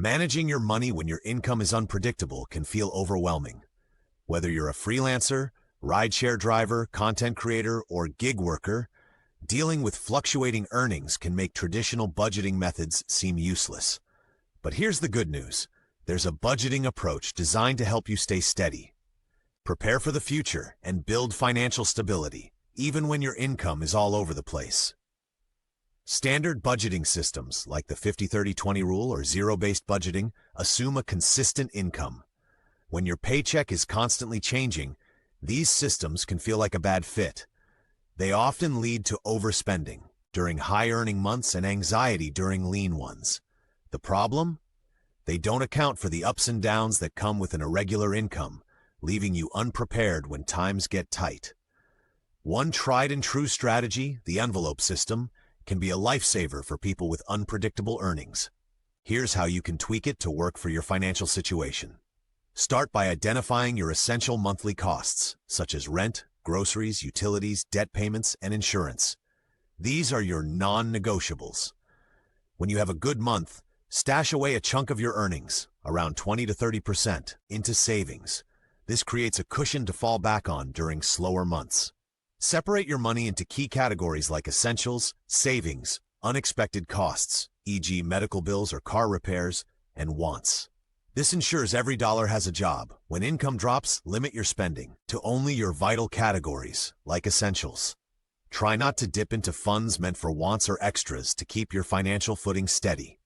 Managing your money when your income is unpredictable can feel overwhelming. Whether you're a freelancer, rideshare driver, content creator, or gig worker, dealing with fluctuating earnings can make traditional budgeting methods seem useless. But here's the good news. There's a budgeting approach designed to help you stay steady. Prepare for the future and build financial stability, even when your income is all over the place. Standard budgeting systems like the 50-30-20 rule or zero-based budgeting assume a consistent income. When your paycheck is constantly changing, these systems can feel like a bad fit. They often lead to overspending during high-earning months and anxiety during lean ones. The problem? They don't account for the ups and downs that come with an irregular income, leaving you unprepared when times get tight. One tried-and-true strategy, the envelope system, can be a lifesaver for people with unpredictable earnings. Here's how you can tweak it to work for your financial situation. Start by identifying your essential monthly costs, such as rent, groceries, utilities, debt payments, and insurance. These are your non-negotiables. When you have a good month, stash away a chunk of your earnings, around 20 to 30%, into savings. This creates a cushion to fall back on during slower months. Separate your money into key categories like essentials, savings, unexpected costs, e.g. medical bills or car repairs, and wants. This ensures every dollar has a job. When income drops, limit your spending to only your vital categories, like essentials. Try not to dip into funds meant for wants or extras to keep your financial footing steady.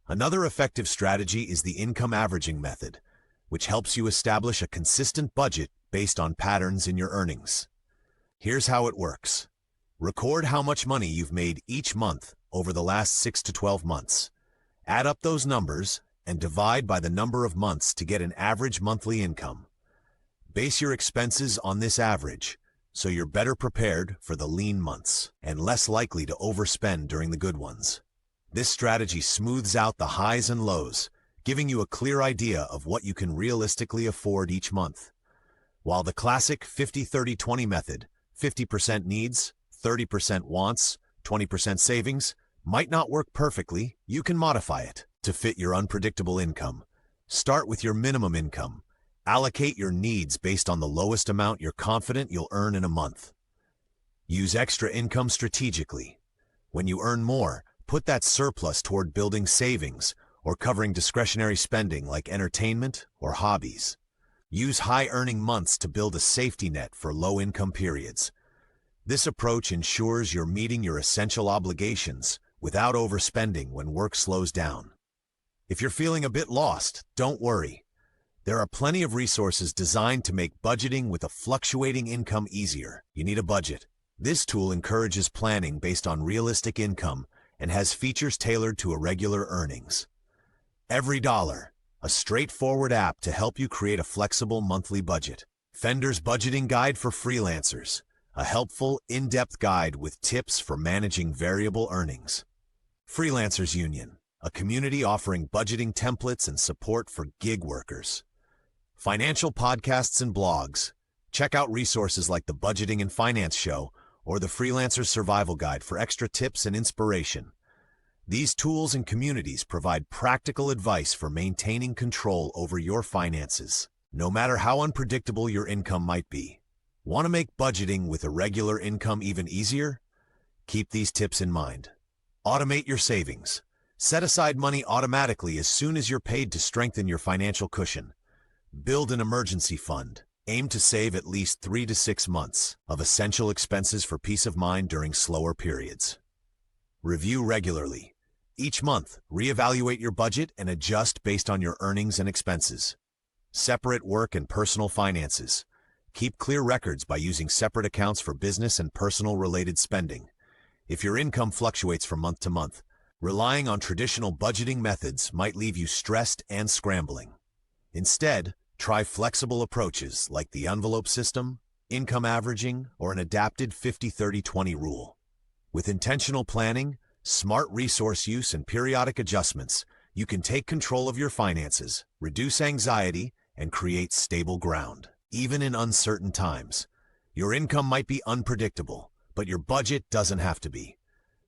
Another effective strategy is the income averaging method, which helps you establish a consistent budget based on patterns in your earnings. Here's how it works. Record how much money you've made each month over the last 6 to 12 months. Add up those numbers and divide by the number of months to get an average monthly income. Base your expenses on this average, so you're better prepared for the lean months and less likely to overspend during the good ones. This strategy smooths out the highs and lows, giving you a clear idea of what you can realistically afford each month. While the classic 50-30-20 method, 50% needs, 30% wants, 20% savings, might not work perfectly, you can modify it to fit your unpredictable income. Start with your minimum income. Allocate your needs based on the lowest amount you're confident you'll earn in a month. Use extra income strategically. When you earn more, put that surplus toward building savings or covering discretionary spending like entertainment or hobbies. Use high-earning months to build a safety net for low-income periods. This approach ensures you're meeting your essential obligations without overspending when work slows down. If you're feeling a bit lost, don't worry. There are plenty of resources designed to make budgeting with a fluctuating income easier. You need a budget. This tool encourages planning based on realistic income and has features tailored to irregular earnings. Every Dollar, a straightforward app to help you create a flexible monthly budget. Fender's Budgeting Guide for Freelancers, a helpful, in-depth guide with tips for managing variable earnings. Freelancers Union, a community offering budgeting templates and support for gig workers. Financial podcasts and blogs. Check out resources like the Budgeting and Finance Show or the Freelancer Survival Guide for extra tips and inspiration. These tools and communities provide practical advice for maintaining control over your finances, no matter how unpredictable your income might be. Want to make budgeting with irregular income even easier? Keep these tips in mind. Automate your savings. Set aside money automatically as soon as you're paid to strengthen your financial cushion. Build an emergency fund. Aim to save at least 3 to 6 months of essential expenses for peace of mind during slower periods. Review regularly. Each month, reevaluate your budget and adjust based on your earnings and expenses. Separate work and personal finances. Keep clear records by using separate accounts for business and personal related spending. If your income fluctuates from month to month, relying on traditional budgeting methods might leave you stressed and scrambling. Instead, try flexible approaches like the envelope system, income averaging, or an adapted 50-30-20 rule. With intentional planning, smart resource use, and periodic adjustments, you can take control of your finances, reduce anxiety, and create stable ground. Even in uncertain times, your income might be unpredictable, but your budget doesn't have to be.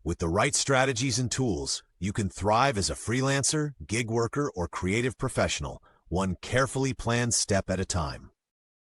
With the right strategies and tools, You can thrive as a freelancer, gig worker, or creative professional, one carefully planned step at a time.